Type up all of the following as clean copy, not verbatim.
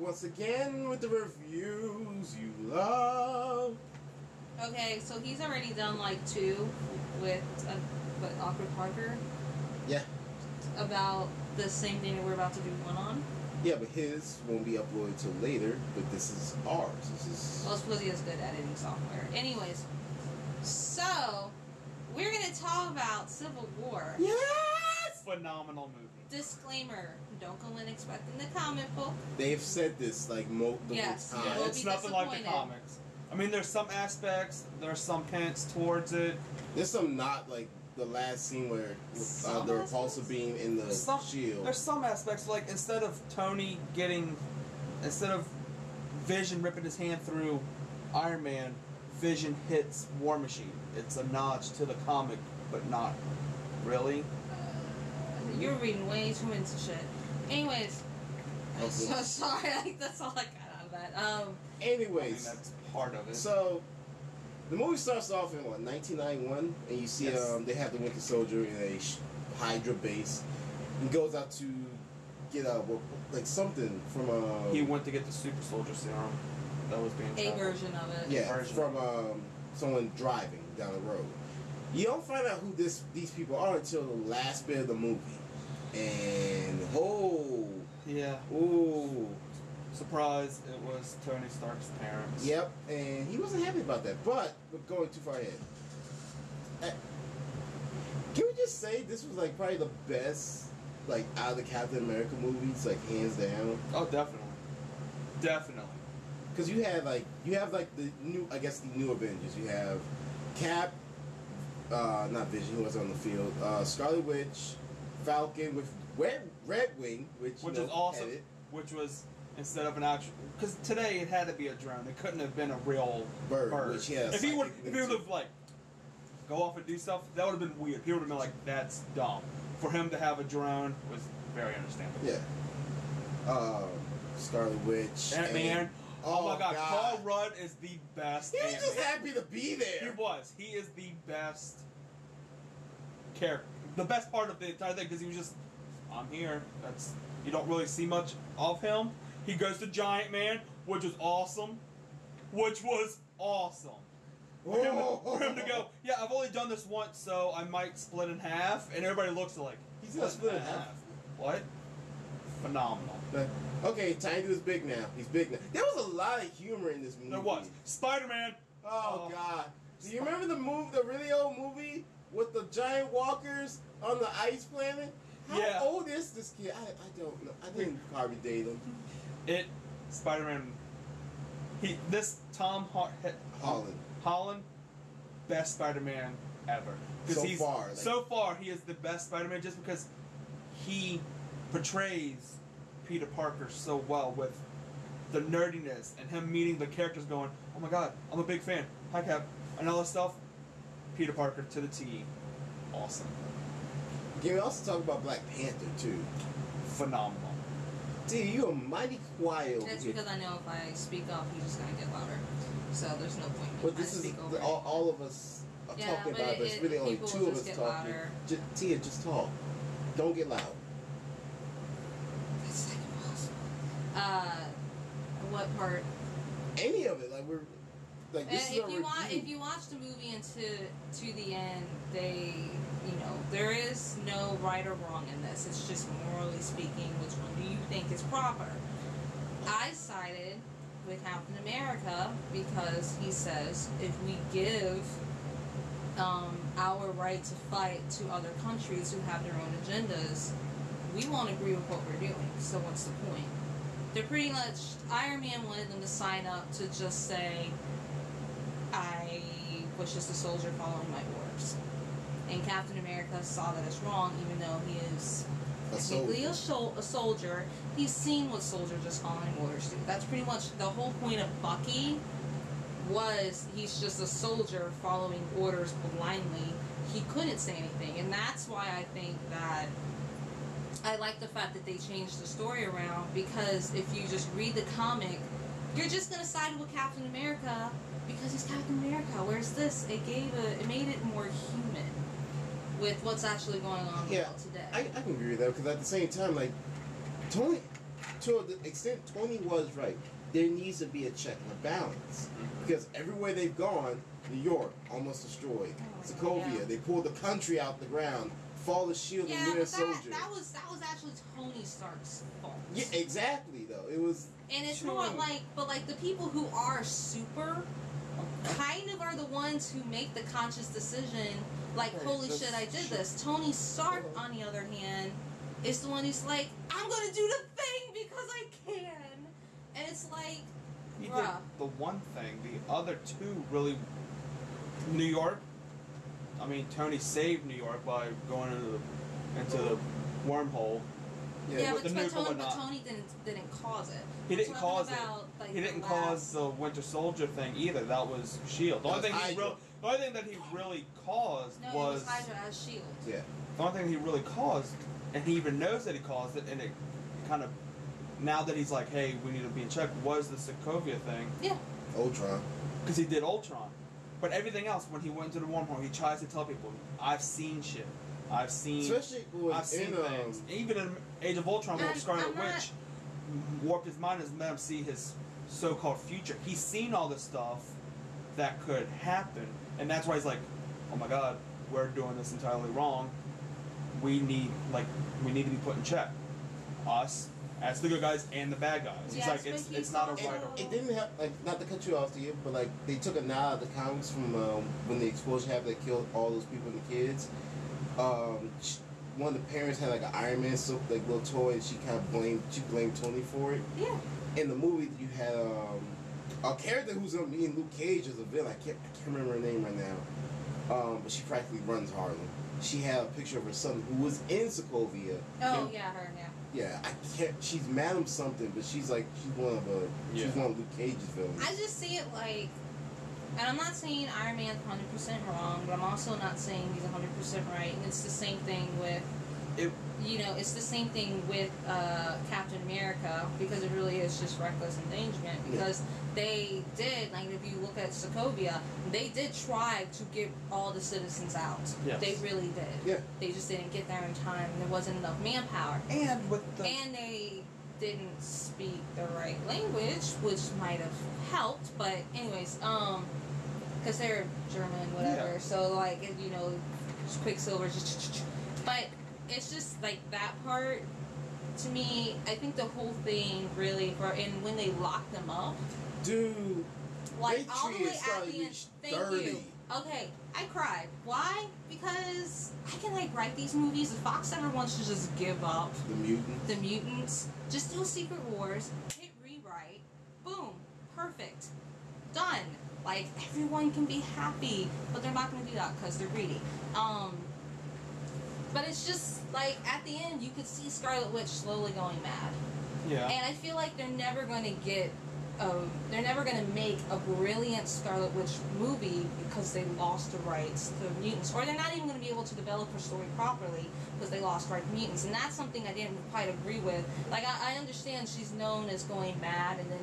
once again with the reviews you love. Okay, so he's already done like 2 with Awkward Parker. Yeah. About the same thing that we're about to do 1 on. Yeah, but his won't be uploaded till later. But this is ours. This is. Well, it's because he has good editing software. Anyways, so we're gonna talk about Civil War. Yes. Phenomenal movie. Disclaimer: don't go in expecting the comic book. They've said this like multiple times. Yeah, it's nothing like the comics. I mean, there's some aspects, there's some hints towards it. There's some not like the last scene where the repulsor beam in the shield. There's some aspects like instead of Vision ripping his hand through Iron Man, Vision hits War Machine. It's a nod to the comic, but not really. You're reading way too into shit. Anyways, I'm so sorry. Like, that's all I got out of that. Anyways, I mean, that's part of it. So the movie starts off in 1991, and you see they have the Winter Soldier in a Hydra base. He goes out to get like something from he went to get the Super Soldier Serum that was being traveled. version of it. Yeah, from someone driving down the road. You don't find out who these people are until the last bit of the movie, and surprise! It was Tony Stark's parents. Yep, and he wasn't happy about that. But we're going too far ahead. Can we just say this was like probably the best, like out of the Captain America movies, like hands down? Oh, definitely. Because you have like the new, I guess the new Avengers. You have Cap, not Vision, who was on the field. Scarlet Witch, Falcon with Red Wing, which is awesome. Which was instead of an actual, because today it had to be a drone. It couldn't have been a real bird. Which, yeah, if he would have like go off and do stuff, that would have been weird. He would have been like, that's dumb. For him to have a drone was very understandable. Yeah. Scarlet Witch. Ant-Man. Oh my God. Paul Rudd is the best. He was just happy to be there. He was. He is the best character. The best part of the entire thing, because he was just, I'm here. You don't really see much of him. He goes to Giant Man, which was awesome. For him to go, yeah, I've only done this once, so I might split in half, and everybody looks like, he's gonna split in half. What? Phenomenal. Okay, Tiny Dude's big now. He's big now. There was a lot of humor in this movie. There was. Spider-Man. Oh God. Do you remember the really old movie with the giant walkers on the ice planet? How old is this kid? I don't know. I didn't probably date him. Spider-Man. Tom Holland, best Spider-Man ever. So far, he is the best Spider-Man just because he portrays Peter Parker so well with the nerdiness and him meeting the characters going, oh my God, I'm a big fan. Hi, Cap. And all this stuff. Peter Parker to the T. Awesome. Can we also talk about Black Panther, too? Phenomenal. Dude, you are mighty quiet. That's because I know if I speak up, he's just going to get louder. So there's no point in me But this is all of us are talking about this. Really only 2 of us talking. Tia, just talk. Don't get loud. That's like impossible. What part? Any of it. Like, we're... Like, this is if you watch the movie and to the end, there is no right or wrong in this. It's just morally speaking, which one do you think is proper? I sided with Captain America because he says if we give our right to fight to other countries who have their own agendas, we won't agree with what we're doing. So what's the point? They're pretty much, Iron Man wanted them to sign up to just say, I was just a soldier following my orders. And Captain America saw that as wrong, even though he is technically a soldier. He's seen what soldiers just following orders do. That's pretty much the whole point of Bucky, was he's just a soldier following orders blindly. He couldn't say anything. And that's why I think that I like the fact that they changed the story around, because if you just read the comic, you're just going to side with Captain America because he's Captain America. Whereas this, it made it more human with what's actually going on in the world today. I can agree with that, because at the same time, like, Tony to the extent Tony was right, there needs to be a check and a balance. Because everywhere they've gone, New York, almost destroyed. Sokovia, they pulled the country out the ground. Fall the Shield and Winter Soldier. That was actually Tony Stark's fault. Yeah, exactly. Though it was, and it's more like, but like the people who are super, kind of are the ones who make the conscious decision. Like, holy shit, I did this. Tony Stark, on the other hand, is the one who's like, I'm gonna do the thing because I can, and it's like, he did the one thing. The other two really, New York. I mean, Tony saved New York by going into the wormhole. Yeah, but Tony didn't cause it. He didn't cause it. Like, he didn't cause the Winter Soldier thing either. That was S.H.I.E.L.D. The only thing that he really caused was Hydra as S.H.I.E.L.D. Yeah. The only thing he really caused, and he even knows that he caused it, and it kind of, now that he's like, hey, we need to be in check, was the Sokovia thing. Yeah. Ultron. Because he did Ultron. But everything else, when he went into the wormhole, he tries to tell people, I've seen shit. I've seen things. Even in Age of Ultron, where Scarlet Witch warped his mind and made him see his so-called future. He's seen all this stuff that could happen, and that's why he's like, oh my god, we're doing this entirely wrong. We need to be put in check. Us, as the good guys and the bad guys. Yes, he's like, it's not a right or It didn't have, like, not to cut you off to you, but like they took a nod of the comics from when the explosion happened that killed all those people and the kids. One of the parents had like an Iron Man like little toy, and she kind of blamed Tony for it. Yeah. In the movie, you had a character who's gonna be in Luke Cage as a villain. I can't remember her name right now. But she practically runs Harlem. She had a picture of her son who was in Sokovia. Oh yeah, her. Yeah. Yeah, I can't. She's Madam something, but she's one of Luke Cage's villains. I just see it like, and I'm not saying Iron Man's 100% wrong, but I'm also not saying he's 100% right. And it's the same thing with, it's the same thing with Captain America, because it really is just reckless endangerment. Because they did, like, if you look at Sokovia, they did try to get all the citizens out. Yes. They really did. Yeah. They just didn't get there in time. There wasn't enough manpower. And they didn't speak the right language, which might have helped. But anyways, because they're German, whatever. Yeah. So like, just Quicksilver, but it's just like that part. To me, I think the whole thing really, and when they locked them up, dude, like all the way at the end. Thank 30. you. Okay, I cried. Why? Because I can like write these movies. If Fox ever wants to just give up the mutants, just do Secret Wars, hit rewrite, boom, perfect, done. Like everyone can be happy, but they're not going to do that because they're greedy. But it's just like at the end, you could see Scarlet Witch slowly going mad. Yeah. And I feel like they're never going to get. They're never going to make a brilliant Scarlet Witch movie because they lost the rights to mutants. Or they're not even going to be able to develop her story properly because they lost rights to mutants. And that's something I didn't quite agree with. Like, I understand she's known as going mad and then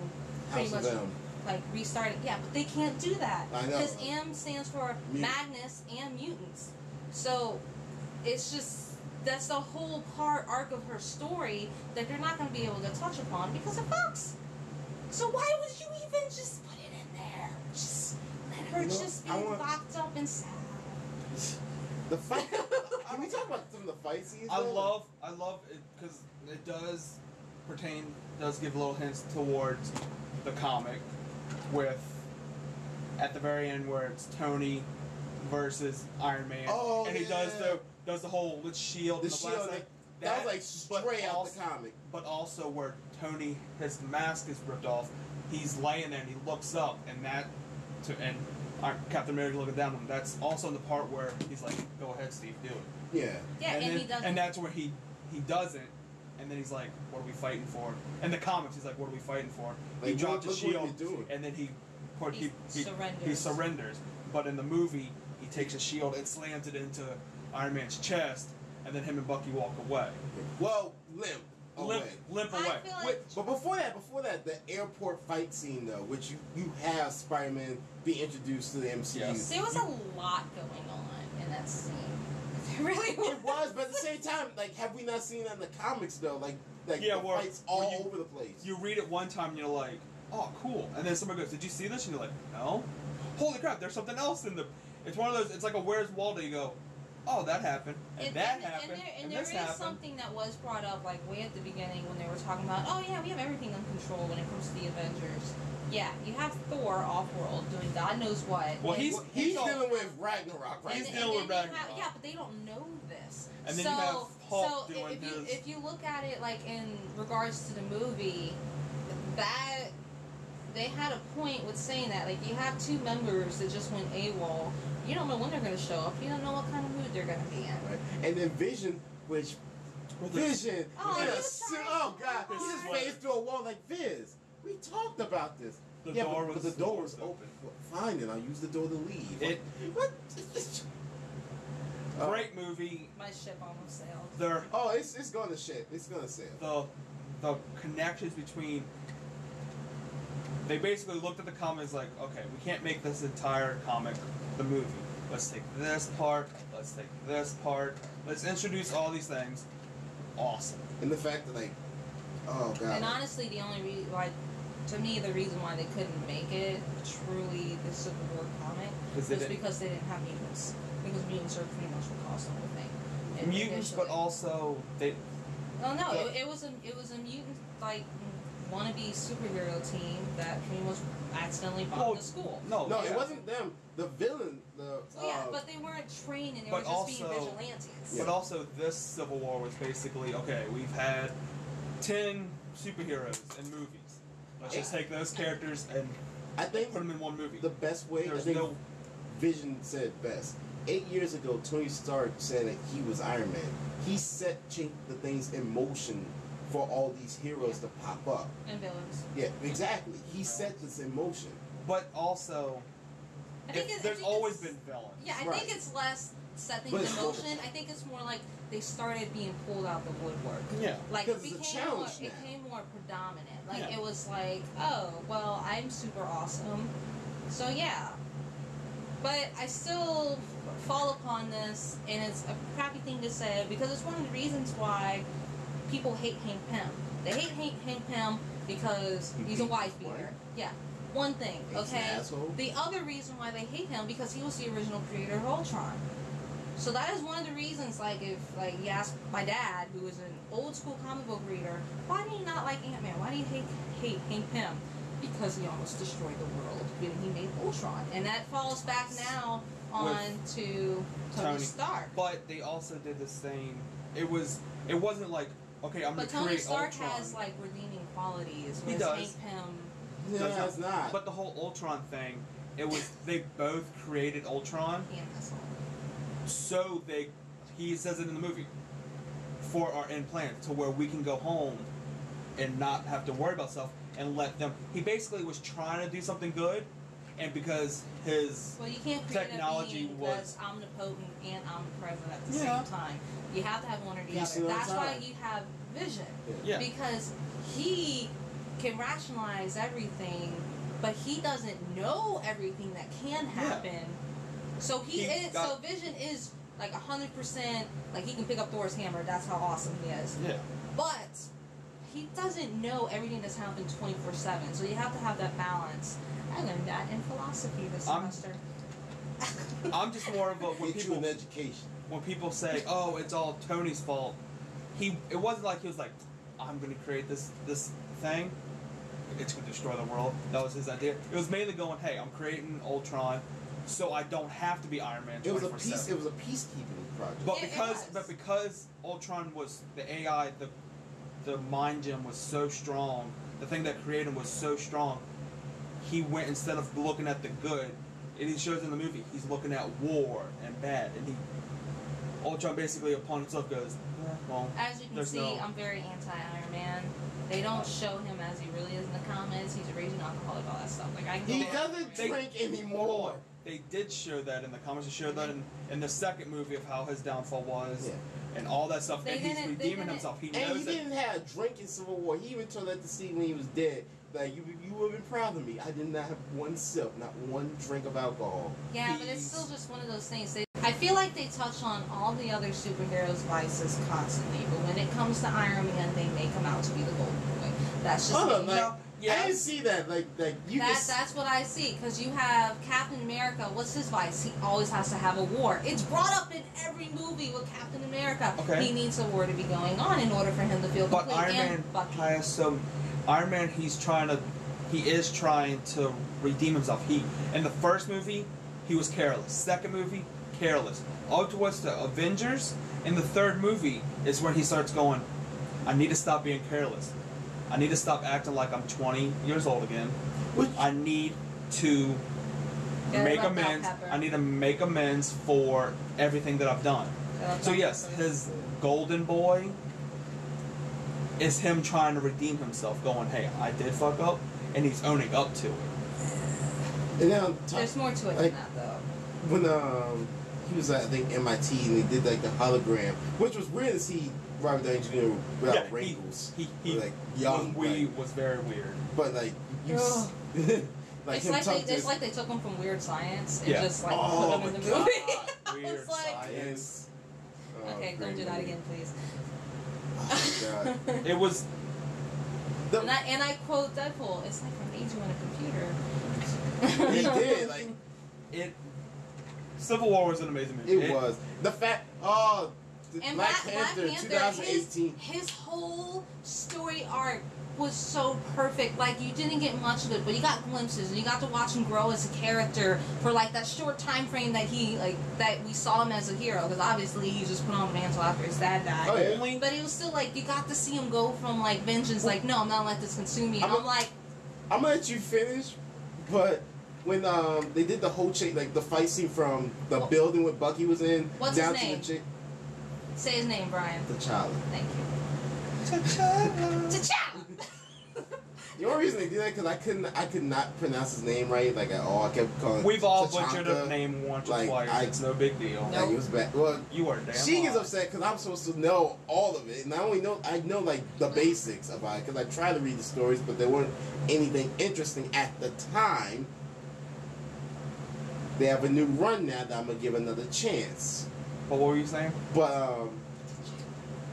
pretty much like restarting. Yeah, but they can't do that. I know. Because M stands for madness and mutants. So it's just, that's the whole arc of her story that they're not going to be able to touch upon because of Fox. So why would you even just put it in there? Just let her just be locked up and sad. The fight. Can we talk about some of the fight scenes? I love it because it does give little hints towards the comic, with at the very end where it's Tony versus Iron Man, and he does the whole with shield. The shield. That was like straight out the comic. But also where Tony, his mask is ripped off, he's laying there and he looks up, and Captain America looking down at him. That's also in the part where he's like, "Go ahead, Steve, do it." Yeah. Yeah, and he doesn't. And that's where he doesn't, and then he's like, "What are we fighting for?" In the comics, he's like, "What are we fighting for?" Like, he dropped his shield, and then he surrenders. But in the movie, he takes a shield and slams it into Iron Man's chest, and then him and Bucky walk away. Well, limp away. Limp away. But before that, the airport fight scene though, which you have Spider-Man be introduced to the MCU. Yes. There was a lot going on in that scene. It really was. It was, but at the same time, like, have we not seen that in the comics though? Like yeah, the fights all over the place. You read it one time and you're like, oh, cool, and then somebody goes, did you see this? And you're like, no. Holy crap! There's something else in the. It's one of those. It's like a Where's Waldo. You go, oh, that happened, and that happened, and this there is happened. something that was brought up like way at the beginning when they were talking about, oh yeah, we have everything under control when it comes to the Avengers. Yeah, you have Thor off-world doing God knows what. Well, he's dealing with Ragnarok, right? He's dealing with Ragnarok. Yeah, but they don't know this. And then you have Hulk doing if you look at it like in regards to the movie, that they had a point with saying that, like, you have two members that just went AWOL. You don't know when they're going to show up. You don't know what kind of mood they're going to be in. Right. And then Vision, which Vision, oh God, he just phased through a wall like Viz. We talked about this. The door was open. Fine, then I'll use the door to leave. What? Great movie. My ship almost sailed. It's going to ship. It's going to sail. The connections between. They basically looked at the comics like, okay, we can't make this entire comic the movie. Let's take this part. Let's take this part. Let's introduce all these things. Awesome. And the fact that, like, oh God. And honestly, the only reason, like, to me, the reason why they couldn't make it truly the Civil War comic was because they didn't have mutants. Because mutants are pretty much what caused the whole thing. Mutants, but also they. Oh no! It was a mutant like wannabe superhero team that pretty much accidentally bombed the school. No, it wasn't them. The villain. But they weren't trained, and they were just being vigilantes. But also, this Civil War was basically okay. We've had 10 superheroes in movies. Let's just take those characters and put them in one movie. The best way. Vision said best. 8 years ago, Tony Stark said that he was Iron Man. He set the things in motion for all these heroes to pop up. And villains. Yeah, exactly. He set this in motion. But also, there's always been villains. Yeah, I think it's less set things in motion. I think it's more like they started being pulled out the woodwork. Yeah. Like it became more predominant. Like it was like, oh, well, I'm super awesome. So yeah. But I still fall upon this, and it's a crappy thing to say because it's one of the reasons why people hate Hank Pym. They hate Hank Pym because he's a wife beater. Yeah. One thing, okay? The other reason why they hate him because he was the original creator of Ultron. So that is one of the reasons, like, if, like, you ask my dad, who is an old school comic book reader, why do you not like Ant-Man? Why do you hate Hank Pym? Because he almost destroyed the world when he made Ultron. And that falls back now on to Tony Stark. But they also did this thing. It wasn't like, okay, I'm going to create Ultron. But Tony Stark has, like, redeeming qualities. He does. Hank Pym... No, it's not. But the whole Ultron thing, they both created Ultron. So he says it in the movie, for our end plan, to where we can go home and not have to worry about stuff and let them. He basically was trying to do something good, and because his technology was omnipotent and omnipresent at the same time, you have to have one or the other. That's why you have Vision, because he can rationalize everything, but he doesn't know everything that can happen. So Vision is like 100%, like he can pick up Thor's hammer, that's how awesome he is. Yeah. But he doesn't know everything that's happened 24/7, so you have to have that balance. I learned that in philosophy this semester. I'm just more of a an education. When people say, "Oh, it's all Tony's fault," it wasn't like he was like, "I'm going to create this thing. It's going to destroy the world." That was his idea. It was mainly going, "Hey, I'm creating Ultron, so I don't have to be Iron Man 24/7." It was a peacekeeping project. But because Ultron was the AI, the mind gem was so strong, the thing that created him was so strong, he went, instead of looking at the good, and he shows in the movie, he's looking at war and bad, and Ultron basically upon himself goes, well, as you can see, I'm very anti-Iron Man. They don't show him as he really is in the comics. He's a raging alcoholic, all that stuff. Like he doesn't drink anymore. They did show that in the comics. They showed that in the second movie of how his downfall was. Yeah. and all that stuff. And he's redeeming himself. He knows he didn't have a drink in Civil War. He even told that to Steve when he was dead. Like, you would have been proud of me. I did not have one sip, not one drink of alcohol. Yeah, but it's still just one of those things. I feel like they touch on all the other superheroes' vices constantly, but when it comes to Iron Man, they make him out to be the golden boy. That's just I didn't see that. That's what I see, because you have Captain America. What's his vice? He always has to have a war. It's brought up in every movie with Captain America. Okay. He needs a war to be going on in order for him to feel complete. Iron Man, he is trying to redeem himself. In the first movie, he was careless. Second movie, careless. All towards the Avengers, in the third movie is where he starts going, I need to stop being careless. I need to stop acting like I'm 20 years old again. I need to make amends. I need to make amends for everything that I've done. So yes, his golden boy is him trying to redeem himself, going, hey, I did fuck up, and he's owning up to it. And now, there's more to it than that, though. When he was at, I think, MIT, and they did like the hologram, which was weird to see Robert Downey Jr. without wrinkles. He like young. Was very weird. But like you. It's like they took him from Weird Science and just like put him in the movie. Weird Science. Okay, don't do that again, please. Oh, God. It was. And I quote Deadpool. It's like I made you on a computer. He did it. Civil War was an amazing movie. It was the fact. And Black Panther 2018. His whole story arc was so perfect. Like, you didn't get much of it, but you got glimpses, and you got to watch him grow as a character for like that short time frame that that we saw him as a hero. Because obviously he just put on the mantle after his dad died. Oh, yeah. But it was still like you got to see him go from like vengeance, like no, I'm not gonna let this consume me. I'm gonna let you finish, but. When they did the whole like the fight scene from the building where Bucky was in, what's down his name? To the Say his name, Brian. T'Challa. Thank you. T'Challa. The only reason they did that because I could not pronounce his name right, like at all. I kept calling. We've all butchered his name once or twice. It's no big deal. Nope. Like, it was bad. Well, you are damn. She gets upset because I'm supposed to know all of it, and I know like the basics about it because I tried to read the stories, but there weren't anything interesting at the time. They have a new run now that I'm gonna give another chance. What were you saying? But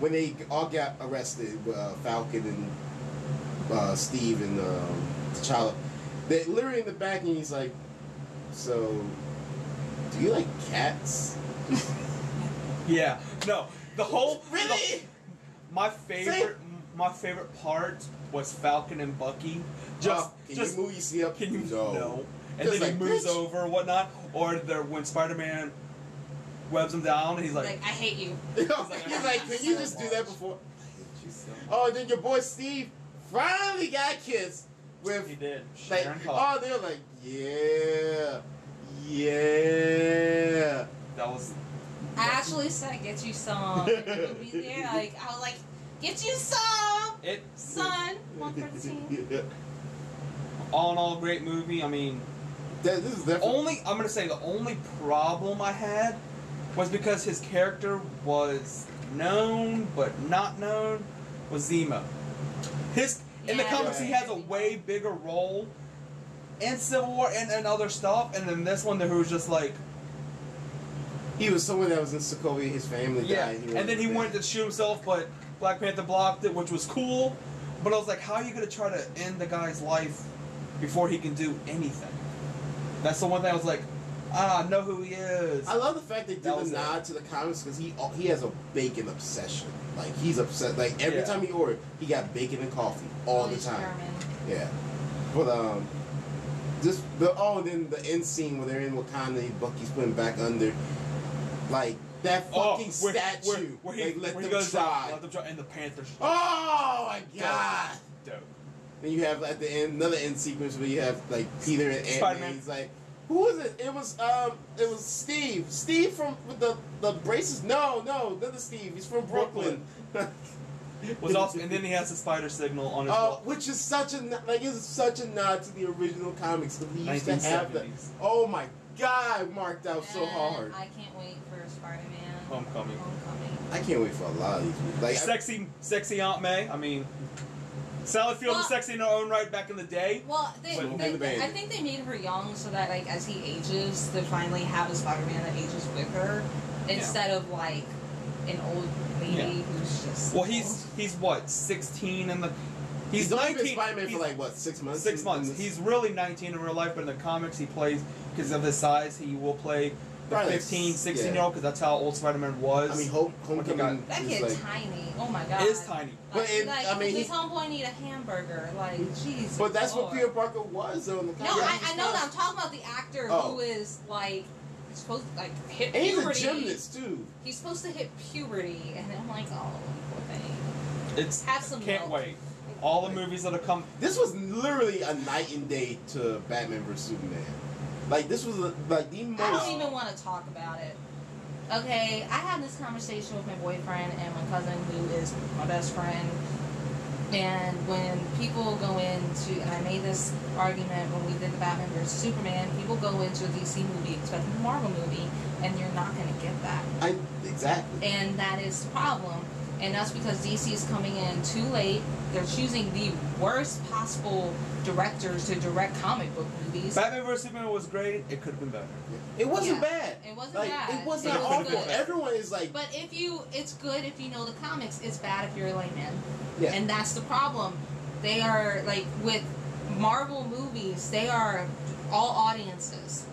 when they all got arrested, Falcon and Steve and T'Challa, they're literally in the back, and he's like, "So, do you like cats?" Yeah. No. The whole really. My favorite part was Falcon and Bucky. Can you move your seat up? Can you no. And then he moves over and whatnot. Or when Spider-Man webs him down, and he's like, I hate you. He's like, can you just do that before? I hate you so much. Oh, then your boy Steve finally got kissed with. He did. Like, they're like, yeah. That was. I actually said, get you some. Yeah, I was like, get you some. Son. One for the team. All in all, great movie. I mean. This is definitely... I'm gonna say the only problem I had was because his character was known but not known was Zemo. In the comics he has a way bigger role in Civil War and other stuff, and then this one there was just like he was someone that was in Sokovia, his family died. And then he wanted to shoot himself, but Black Panther blocked it, which was cool. But I was like, how are you gonna try to end the guy's life before he can do anything? That's the one thing I was like, I know who he is. I love the fact they did a nod to the comics because he has a bacon obsession. Like, he's obsessed. Like, every time he ordered, he got bacon and coffee all the time. Yeah. But, then the end scene where they're in Wakanda, Bucky's putting back under, like, that fucking statue. Where he goes try. Let them try. And the Panthers. Oh, my God. Dope. Then you have at the end another end sequence where you have like Peter and Ant-Man. He's like, who was it? It was Steve. Steve from with the braces. No, another Steve. He's from Brooklyn. Was also, and then he has the spider signal on his wall. Which is such a nod to the original comics. He used to have that. Oh my God, marked out so hard. I can't wait for Spider-Man Homecoming. I can't wait for a lot of these movies. Like sexy Aunt May. I mean, Sally Field was sexy in her own right back in the day. Well, I think they made her young so that, like, as he ages, to finally have a Spider-Man that ages with her, instead of like an old lady who's just. Well, he's what, 16 in the. He's only 19. Been Spider-Man for like what, 6 months? 6 months. He's really 19 in real life, but in the comics he plays, because of his size, he will play the 15, 16-year-old, because that's how old Spider-Man was. I mean, Homecoming. That kid's like, tiny. Oh my god. It is tiny. But I mean, his homeboy need a hamburger. Like, jeez. But that's what Peter Parker was, though. In the comics. No, I know that. I'm talking about the actor who is like supposed to like hit puberty. And he's a gymnast too. He's supposed to hit puberty, and I'm like, oh, poor thing. Have some. Can't wait. All the movies that have come. This was literally a night and day to Batman vs Superman. Like, this was like the most. I don't even want to talk about it. Okay, I had this conversation with my boyfriend and my cousin, who is my best friend. And when people go into, and I made this argument when we did the Batman vs Superman, people go into a DC movie expecting a Marvel movie, and you're not going to get that. Exactly. And that is the problem. And that's because DC is coming in too late. They're choosing the worst possible directors to direct comic book movies. Batman vs Superman was great. It could have been better. It wasn't bad. It wasn't bad. It wasn't awful. Everyone is like. But it's good if you know the comics. It's bad if you're a layman. Yeah. And that's the problem. They are like with Marvel movies. They are all audiences.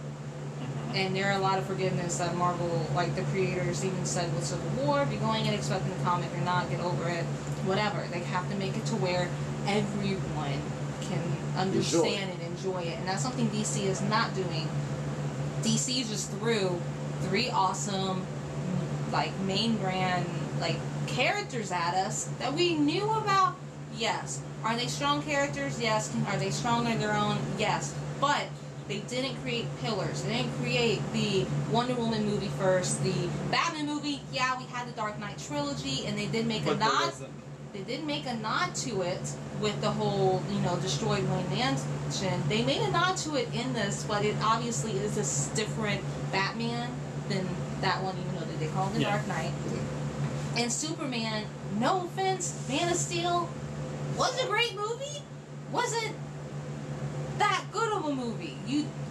And there are a lot of forgiveness that Marvel, like the creators even said with Civil War, if you're going in expecting the comic or not, get over it, whatever. They have to make it to where everyone can understand and enjoy it. And that's something DC is not doing. DC just threw 3 awesome, like, main brand, like, characters at us that we knew about. Yes. Are they strong characters? Yes. Are they strong on their own? Yes. But they didn't create pillars. They didn't create the Wonder Woman movie first. The Batman movie, yeah, we had the Dark Knight trilogy, and they did make a nod. They did make a nod to it with the whole, destroyed Wayne Mansion. They made a nod to it in this, but it obviously is a different Batman than that one, even though they call it the Dark Knight. And Superman, no offense, Man of Steel was a great movie. Wasn't that good of a movie.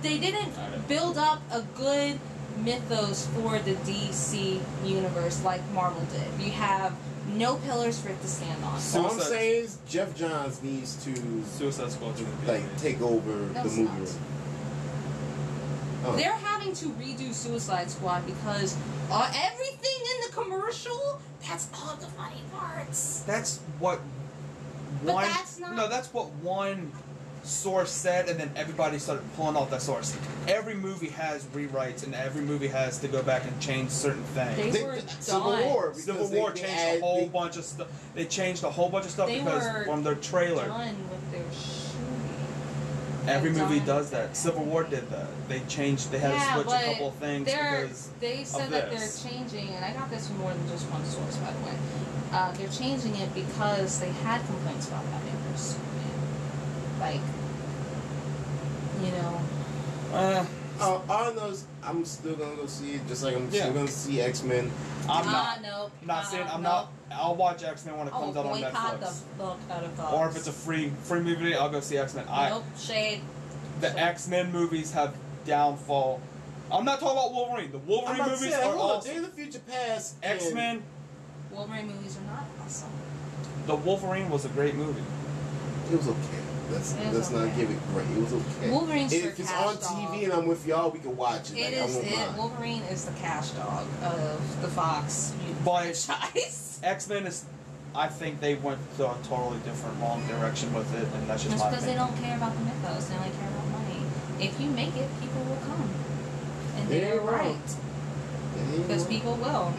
They didn't build up a good mythos for the DC universe like Marvel did. You have no pillars for it to stand on. All I'm saying is Jeff Johns needs to Suicide Squad take over the movie. They're having to redo Suicide Squad because everything in the commercial, that's all the funny parts. That's what but that's not. No, that's what one source said, and then everybody started pulling off that source. Every movie has rewrites, and every movie has to go back and change certain things. Civil War changed a whole bunch of stuff. They changed a whole bunch of stuff because from their trailer. Done with their shooting. Every movie does that. Civil War did that. They changed. They had to switch a couple of things because they said that they're changing, and I got this from more than just one source, by the way. They're changing it because they had complaints about Batman vs Superman. Like, all those, I'm still gonna go see it, just like I'm still gonna see X-Men. I'll watch X-Men when it comes out on Netflix. Or if it's a free movie, I'll go see X-Men. Shade. The X-Men movies have downfall. I'm not talking about Wolverine. The Wolverine movies are awesome. Day of the Future Past. X-Men. Wolverine movies are not awesome. The Wolverine was a great movie. It was okay. Let's not give it great. It was okay. Wolverine's if it's on TV and I'm with y'all, we can watch it. Wolverine is the cash dog of the Fox franchise. X-Men is. I think they went to a totally different, wrong direction with it, and that's just my opinion. because they don't care about the mythos. They only care about money. If you make it, people will come, and they're right. Because people will,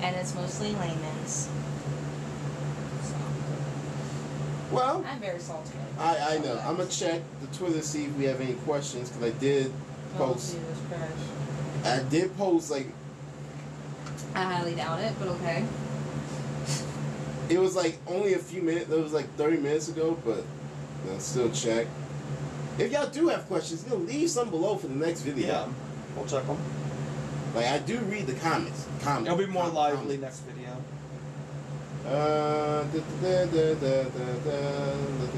and it's mostly laymen's. Well, I'm very salty. I know. I'm gonna check the Twitter to see if we have any questions because I did post. I did post like. I highly doubt it, but okay. It was like only a few minutes. It was like 30 minutes ago, but still check. If y'all do have questions, leave some below for the next video. Yeah, we'll check them. Like, I do read the comments. It'll be more lively next video.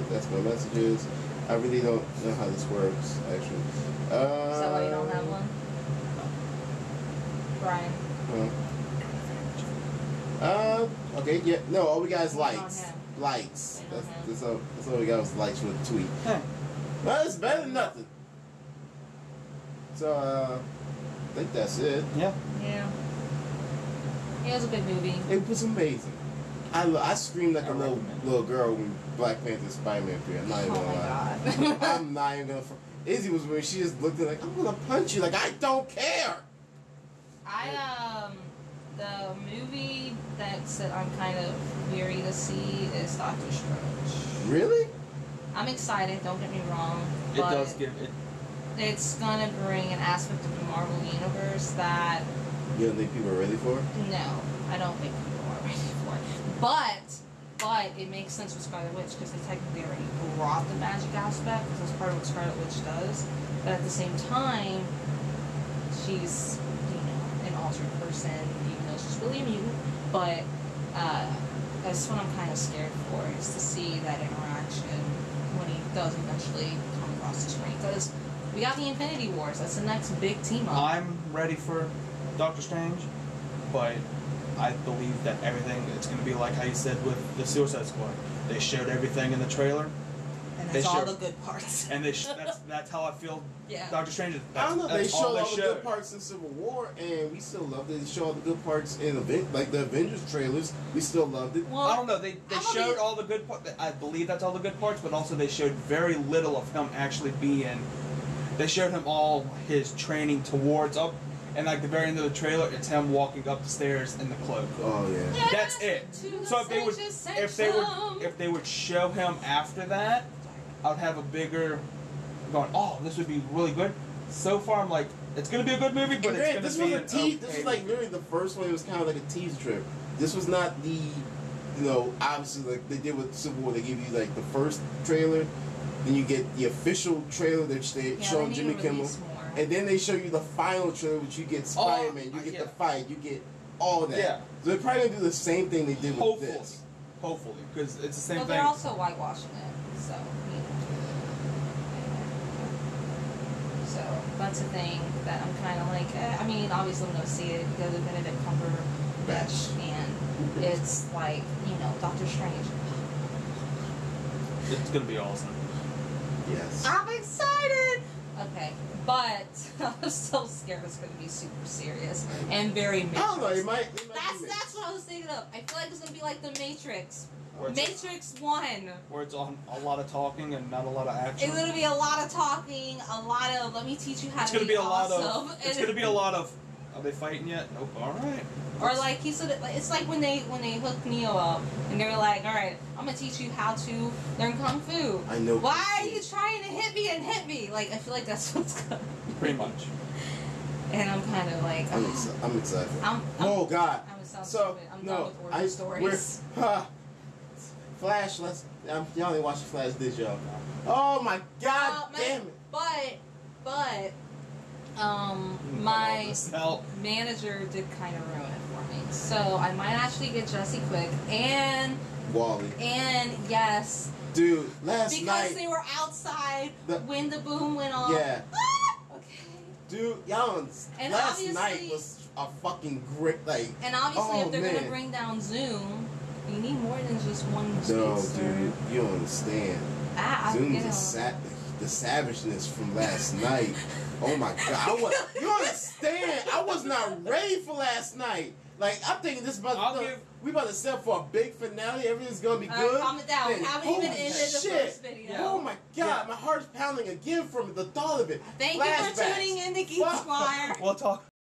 That's my messages. I really don't know how this works, actually. Is that why you don't have one? Brian. Okay, yeah. No, all we got is likes. Likes. That's all we got was likes from the tweet. Huh. Well, it's better than nothing. So, I think that's it. Yeah. Yeah. It was a good movie. It was amazing. I screamed like a little girl when Black Panther Spider-Man appeared. I'm not even gonna lie. I'm not even gonna. Izzy was when she just looked at like, I'm gonna punch you. Like, I don't care. The movie that I'm kind of weary to see is Doctor Strange. Really? I'm excited, don't get me wrong. It does give it. It's gonna bring an aspect of the Marvel Universe that. You don't think people are ready for it? No, I don't think people are ready for it. But it makes sense with Scarlet Witch because they technically already brought the magic aspect because that's part of what Scarlet Witch does. But at the same time, she's, an altered person, even though she's really a mutant. But that's what I'm kind of scared for, is to see that interaction when he does eventually come across the screen. Because we got the Infinity Wars. That's the next big team up. I'm ready for Doctor Strange, but I believe that everything, it's going to be like how you said with the Suicide Squad. They showed everything in the trailer. And that's all the good parts. And that's how I feel. Yeah. Doctor Strange. I don't know. They showed all the good parts in Civil War, and we still loved it. They showed all the good parts in like the Avengers trailers. We still loved it. Well, I don't know. They showed all the good parts. I believe that's all the good parts, but also they showed very little of him actually being. They showed him all his training towards up. And like the very end of the trailer, it's him walking up the stairs in the cloak. Oh yeah. That's it. So if they would show him after that, I would have a bigger going. Oh, this would be really good. So far, I'm like, it's gonna be a good movie, but it's gonna be this was like literally the first one. It was kind of like a tease trip. This was not the, obviously like they did with Civil War. They give you like the first trailer, then you get the official trailer that they show on Jimmy Kimmel. And then they show you the final trailer, which you get Spider-Man, you get the fight, you get all that. Yeah. So they're probably gonna do the same thing they did with this. Hopefully, because it's the same thing. But they're also whitewashing it, so So that's a thing that I'm kind of like. I mean, obviously I'm gonna see it because of Benedict Cumberbatch, and it's like Doctor Strange. It's gonna be awesome. Yes. I'm excited. Okay. But I'm so scared it's going to be super serious and very Matrix. I don't know, it might that's what I was thinking of. I feel like it's going to be like the Matrix. Matrix 1. Where it's on a lot of talking and not a lot of action. It's going to be a lot of talking, a lot of, let me teach you how to be awesome. It's going to be a lot of, are they fighting yet? Nope, alright. Or like he said, it's like when they hooked Neo up and they were like, all right, I'm gonna teach you how to learn kung fu. I know. Why are you trying to hit me and hit me? Like I feel like that's what's gonna. Pretty much. And I'm kind of like. I'm excited. Oh God. I'm done with origin stories. Flash. Y'all ain't watching Flash, did y'all? Oh my God! Damn it! But. My manager did kind of ruin it for me. So I might actually get Jesse Quick and Wally. And yes, dude, last night because they were outside when the boom went off. Yeah. Okay. Dude, y'all. And last night was a fucking great And obviously, if they're gonna bring down Zoom, you need more than just one. No, dude, you don't understand. Zoom's the savageness from last night. Oh my God! You understand? I was not ready for last night. Like I'm thinking we about to set for a big finale. Everything's gonna be good. Calm it down. We haven't even ended the first video. Oh my God! My heart's pounding again from the thought of it. Thank you for tuning in to GeekSquire. We'll talk.